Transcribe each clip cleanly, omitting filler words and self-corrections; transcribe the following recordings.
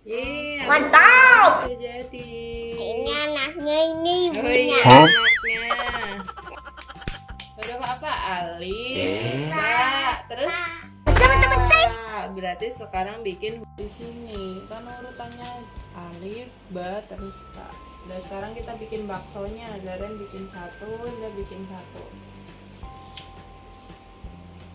Yeay, Mantap. udah jadi. Ini anaknya, ini Oh ibunya. iya, anaknya. Huruf apa? Alif, ba, terus berarti sekarang bikin di sini kan urutannya alif, ba, terus ta. Udah sekarang kita bikin baksonya. Zaren bikin satu, udah bikin satu.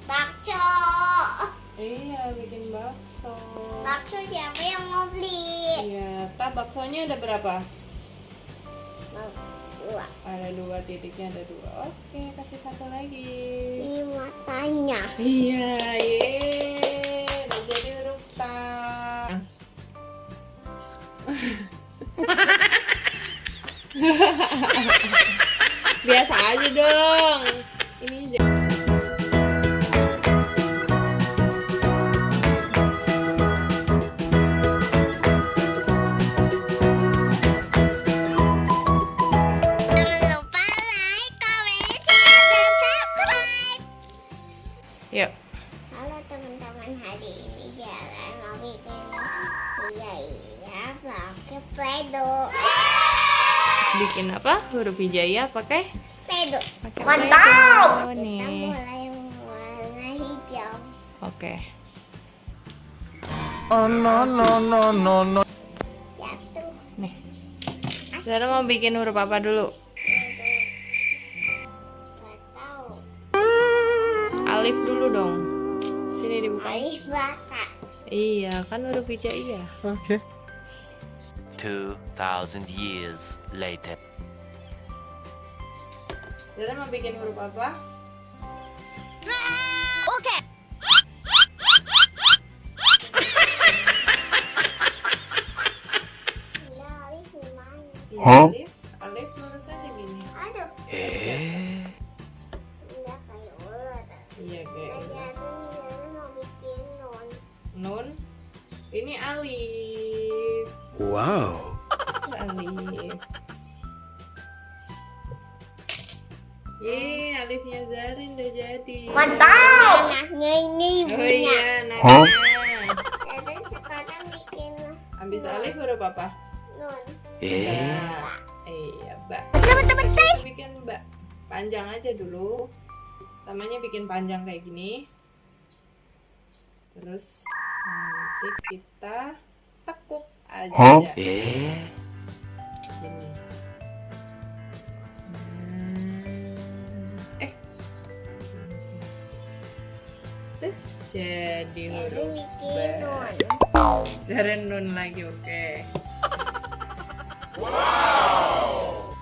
Bakso. Iya, bikin bakso. Bakso siapa yang mau beli? Iya, tak baksonya ada berapa? Dua. Ada dua, titiknya ada dua. Oke, kasih satu lagi. Ini matanya. Iya, yeay, udah jadi huruf ta. Biasa aja dong. Ini Jangan lupa like, comment, share, dan subscribe. yuk. Halo teman-teman, hari ini Jalan mau bikin iya pakai Play-Doh. Bikin apa? Huruf hijaiyah pakai Play-Doh. Play-Doh Kita nih. mulai warna hijau. Oke. Oh no no no no no. Jatuh. Nih. Zara mau bikin huruf apa dulu? Gak tahu. Alif dulu dong. Sini dibuka. Alif bata. Iya, kan huruf hijaiyah. Okay. 2,000 years later. Zara mau bikin huruf apa? Iya, Alif gimana? Iya, Hah? Alif lurus aja gini. Aduh, Eh? udah kayak ular. Iya, kayak Udah gitu. jatuh nih, Jalan mau bikin non. Nun. Ini alif. Wow. Alif. Yeay, alifnya Zarin udah jadi. Anaknya ini Oh ibunya. iya, Hah? anaknya. Jalan sekarang bikin Habis alif huruf apa? non. Eh? Ba. Iya, ba. Teman-teman, Kita bikin ba. Panjang aja dulu. Pertamanya bikin panjang kayak gini. Terus nanti kita tekuk aja. Hah? Eh? Gini. Tuh, jadi Jalan huruf bikin non. ba. Zaren nun lagi, oke. Wow.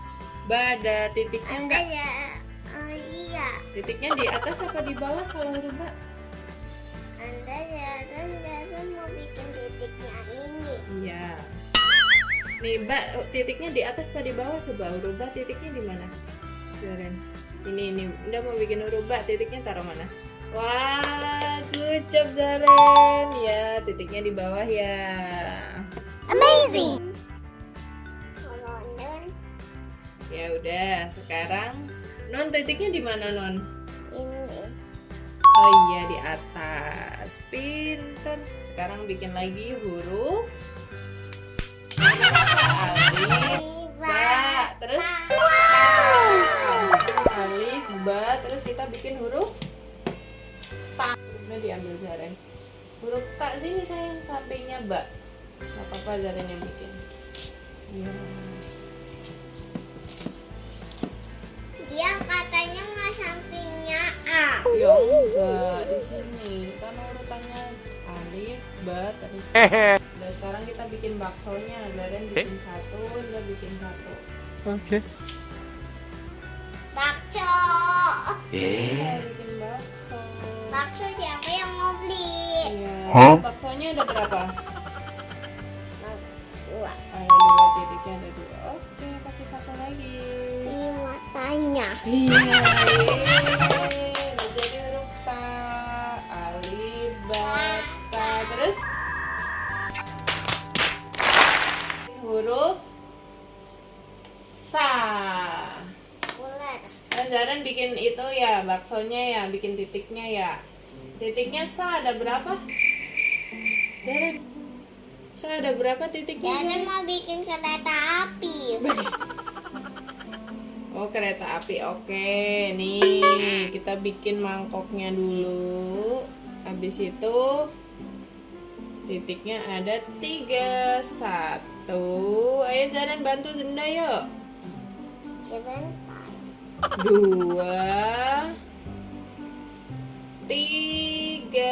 Ba ada titiknya Ada enggak? ya. Oh iya. Titiknya di atas apa di bawah kalau huruf ba? Anda jalan mau bikin titiknya ini. Iya. Nih, ba titiknya di atas apa di bawah? Coba huruf ba titiknya di mana? Zaren. Ini. Udah mau bikin huruf ba, titiknya taruh mana? Wah, good job Zaren. Ya, titiknya di bawah ya. Amazing. Kalau non Ya udah, sekarang Nun titiknya di mana Nun? ini. Oh iya, di atas. Pinter. Sekarang bikin lagi huruf alif, ba, terus alif, ba, terus kita bikin huruf ta. Hurufnya diambil Zaren. Huruf ta sini sayang, sampingnya ba. Gak apa-apa Zaren yang bikin. Iya. Dia katanya nggak sampingnya A. Ya enggak, di sini kan urutannya alif, ba, terus udah sekarang kita bikin baksonya. Zaren bikin satu, udah bikin satu. Okay. Bakso. Iya, Eh? bikin bakso. Bakso siapa yang mau beli? Iya. Hah? Baksonya ada berapa? Dua. Ada dua, titiknya ada dua. Oke, kasih satu lagi. Ini matanya. Iya, yeay. Udah jadi huruf ta, alif, ba, ta. Terus huruf sa. Ular. Zaren bikin itu ya, baksonya ya, bikin titiknya ya. Titiknya sa ada berapa? Zaren. Sa, ada berapa titiknya? Jadi mau bikin kereta api. Oh, kereta api. Oke, nih kita bikin mangkoknya dulu. Habis itu titiknya ada 3. 1. Ayo Zaran bantu Zenda yuk. Sebentar. 2, 3.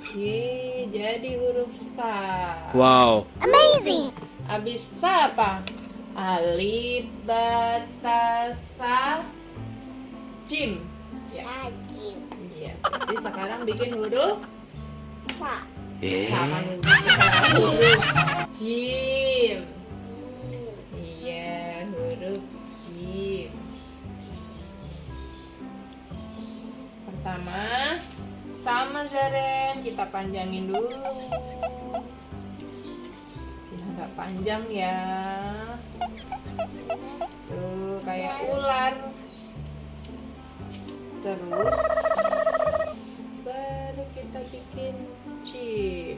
Ye, jadi huruf sa. Wow. Amazing. Habis sa apa? Alif, ba, ta, sa, jim. Ya, Sajim. iya. Jadi sekarang bikin huruf Sa. sama Eh. huruf jim. Iya, huruf jim. Pertama, sama Zaren, kita panjangin dulu. Kita agak panjang ya. Tuh, kayak ular. Terus baru kita bikin jim.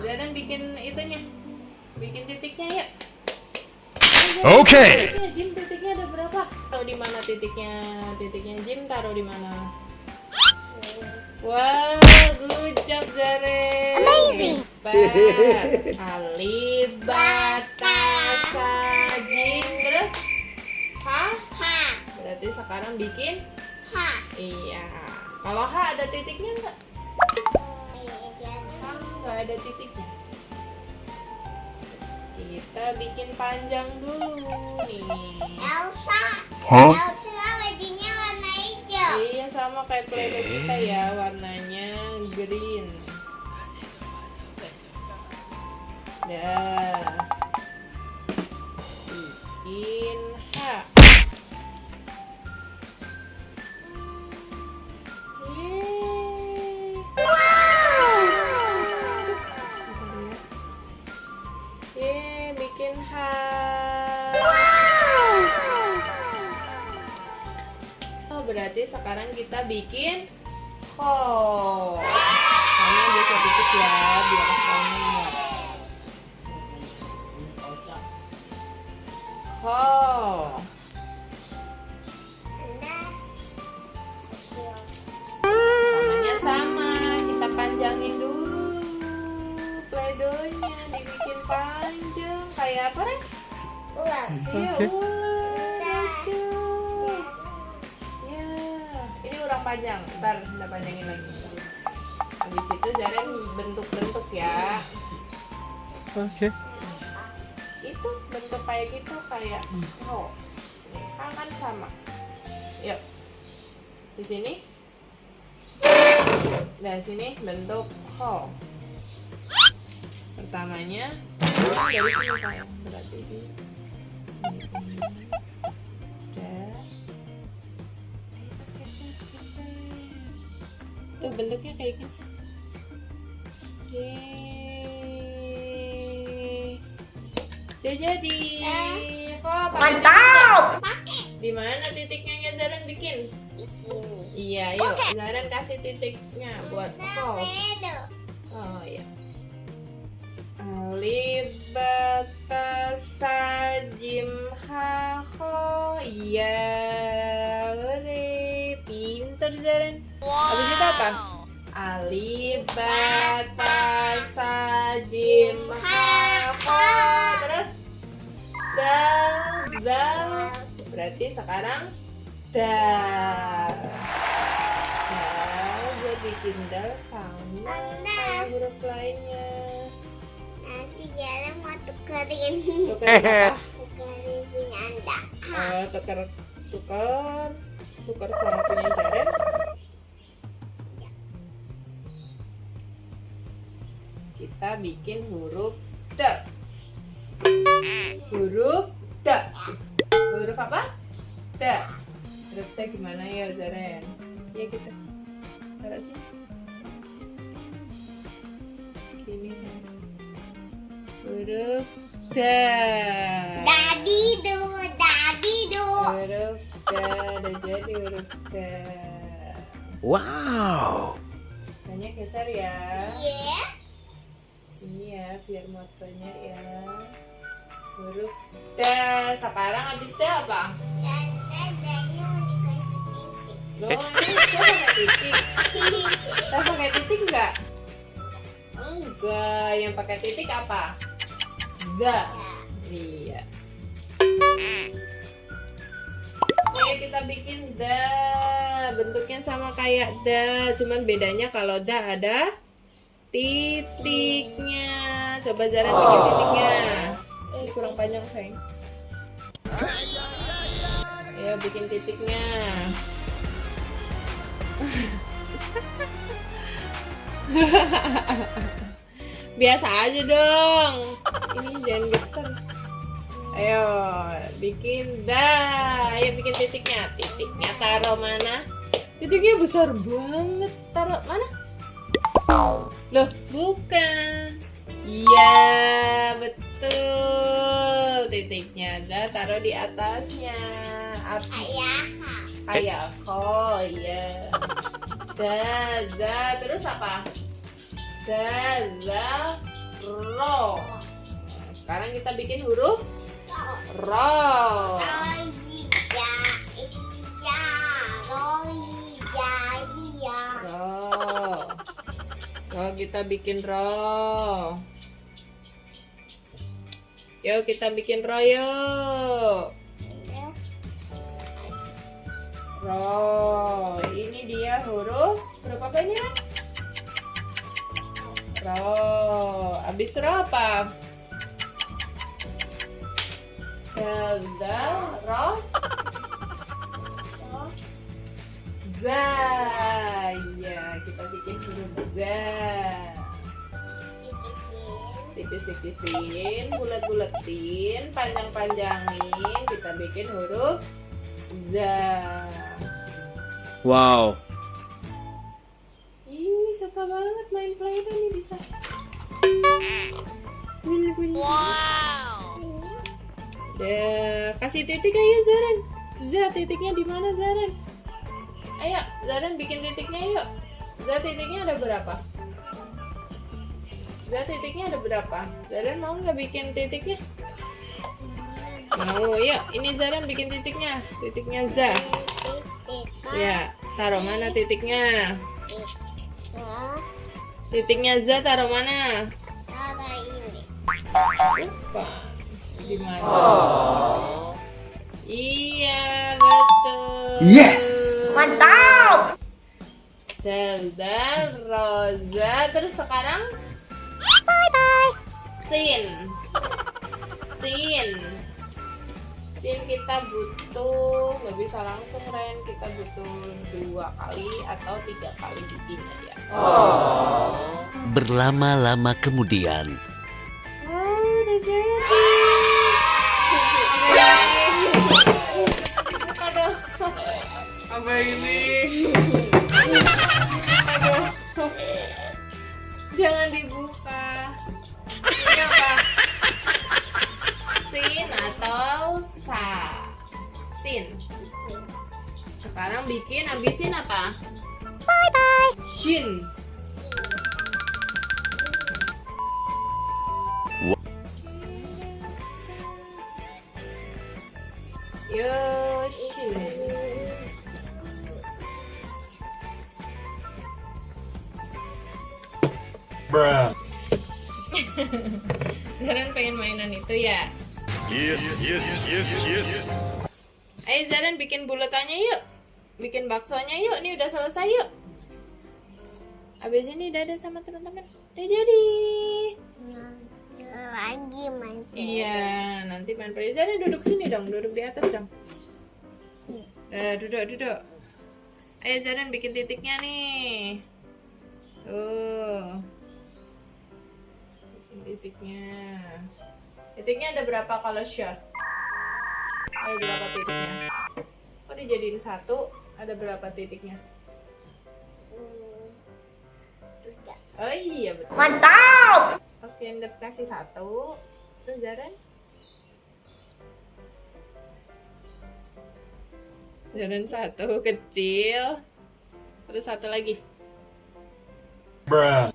Zaren bikin itunya, bikin titiknya ya. Oke. Titiknya Jim, titiknya ada berapa? Taruh di mana titiknya? Titiknya Jim taruh di mana? Wow, good job Zaren. Amazing. Hebat. Alif, ba, ta, sa, jim. Terus ha? Ha. Berarti sekarang bikin Ha. iya. Kalau H ada titiknya enggak? H enggak ada titiknya. Kita bikin panjang dulu nih. Elsa. Hah? Elsa bajunya warna hijau. Iya sama kayak playdoh kita ya, warnanya green. Dah. Bikin H. Yeay, bikin H. Oh, berarti sekarang kita bikin ko. Kamu bisa titik ya, biar kamu muat. Ko. Namanya sama, kita panjangin dulu playdohnya, dibikin panjang kayak apa Ren? Ulang. Iya, Oke. ular lucu. Ya, ini ulang panjang. Ntar udah panjangin lagi. Habis itu Zaren bentuk-bentuk ya. Oke. Itu bentuk kayak gitu kayak oh. Nih, kan sama. Yuk. Di sini. Dari sini bentuk ho. Pertamanya dari sini sayang, berarti di udah. Tuh bentuknya kayak gini. Yeay. Udah jadi. Oh, mantap. Di mana titiknya ya Zaren bikin? Di sini. Iya, yuk. Zaren kasih titiknya buat oh. Beda. Oh iya. Alif, ba, ta, sa, jim, ha, ho. Iya. Hore. Pinter Zaren. Habis itu apa? Alif, ba, ta, sa, jim, ha, ho. Terus dal, dal. Berarti sekarang dal. Dal, gue bikin dal sama kayak huruf lainnya. Nanti Jara mau tukerin. Tuker apa? Tukerin punya Anda. Oh, tuker sama punya Zaren. Kita bikin huruf D. Huruf D. Huruf apa? D. Huruf D gimana ya Zaren? Ya kita taruh sini. Gini sayang. Huruf D. Daddy do, daddy Udah jadi huruf D. Wow. Tanya geser ya. Iya. Sini ya, biar motonya ya. Huruf D. Sekarang habis D apa? Dan dadanya mau dikasih titik. Loh, ini kita pakai titik. Kita pakai titik enggak? Enggak, yang pakai titik apa? Da. Iya. Oke, kita bikin da. Bentuknya sama kayak da, cuman bedanya kalau da ada titiknya. Coba Zara bikin titiknya. Ini kurang panjang, sayang. Ya, bikin titiknya. Biasa aja dong. Ini jangan getar. Ayo, bikin dah. Ayo bikin titiknya. Titiknya taruh mana? Titiknya besar banget. Taruh mana? Loh, bukan. Iya, betul. Titiknya dah taruh di atasnya. Ayah. Kayak ko, iya. Da, terus apa? Da, ro. Nah, sekarang kita bikin huruf ro. Roija. Iya. Roija. Iya. Ro kita bikin ro. Yuk kita bikin ro yuk. Ro. Ini dia huruf apa ini? Ro. Abis ro apa? Dal, ro. Za. Ya, kita bikin huruf za. Tipis-tipisin, bulat-bulatin, panjang-panjangin, kita bikin huruf za. Wow. Ih, suka banget main Play-Doh nih bisa. Wow. Udah, kasih titik aja Zaren. Za, titiknya di mana Zaren? Ayo, Zaren bikin titiknya yuk. Za, titiknya ada berapa? Za, titiknya ada berapa? Zaren mau nggak bikin titiknya? Mau, yuk. Ini Zaren bikin titiknya. Titiknya Za. Ya, taruh mana titiknya? Titiknya Z taruh mana? Taruh ini. Bukan. Di mana? Iya, betul. Yes. Mantap. Zelda, Rosa, terus sekarang bye bye. Sin. Kita butuh, nggak bisa langsung Ren, kita butuh 2 kali atau 3 kali bikinnya ya. Berlama-lama kemudian. Udah jadi. Aduh, apa ini? Aduh, jangan dibuka. Ini apa? Sin atau sa? Sin. Sekarang bikin, abisin apa? Bye bye. Shin. Yoshin. Bruh. Zaren pengen mainan itu ya? Yes. Ayo Zaren bikin bulatannya yuk. Bikin baksonya yuk. Nih udah selesai yuk. Abis ini dadah sama teman-teman. Udah jadi. Lagi main. Iya, nanti main pergi. Zaren duduk sini dong. Duduk di atas dong. Duduk. Ayo Zaren bikin titiknya nih. Tuh. Bikin titiknya. Titiknya ada berapa kalau short? Ada berapa titiknya? Kok dijadiin 1? Ada berapa titiknya? Oh iya betul. Mantap. Oke, Ndep kasih 1. Terus Zaren? Zaren satu kecil. Terus satu lagi. Bruh.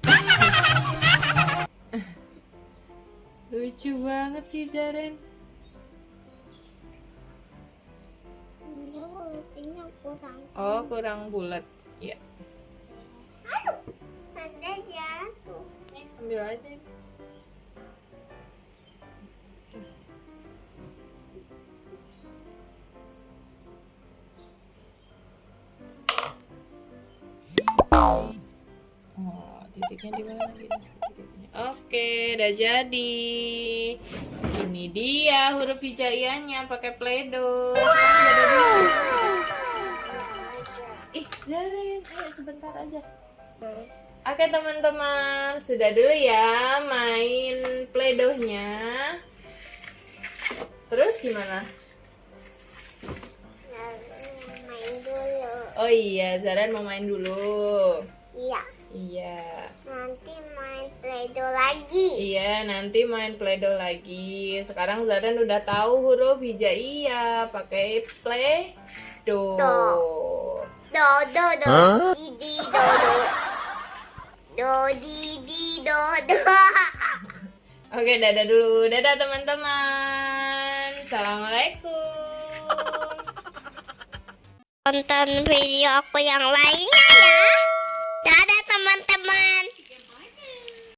Lucu banget sih Zaren. Ini kurang. Oh, kurang bulat. Ya, Ada jatuh. ambil aja. Oh, titiknya di mana? Titiknya. Oke, udah jadi. Ini dia huruf hijaiyahnya pakai Play-Doh. Sekarang Dada dulu. Ih, Zaren, ayo sebentar aja. Oke teman-teman, sudah dulu ya main Play-Doh-nya. Terus gimana? Main dulu. Oh iya, Zaren mau main dulu. Iya. Iya. Nanti main Play-Doh lagi. Iya, nanti main Play-Doh lagi. Sekarang Zaren udah tahu huruf hijaiyah pakai Play-Doh. Do do do. Di di do do. Do di di do do. Oke, dadah dulu. Dadah teman-teman. Assalamualaikum. Tonton video aku yang lainnya ya.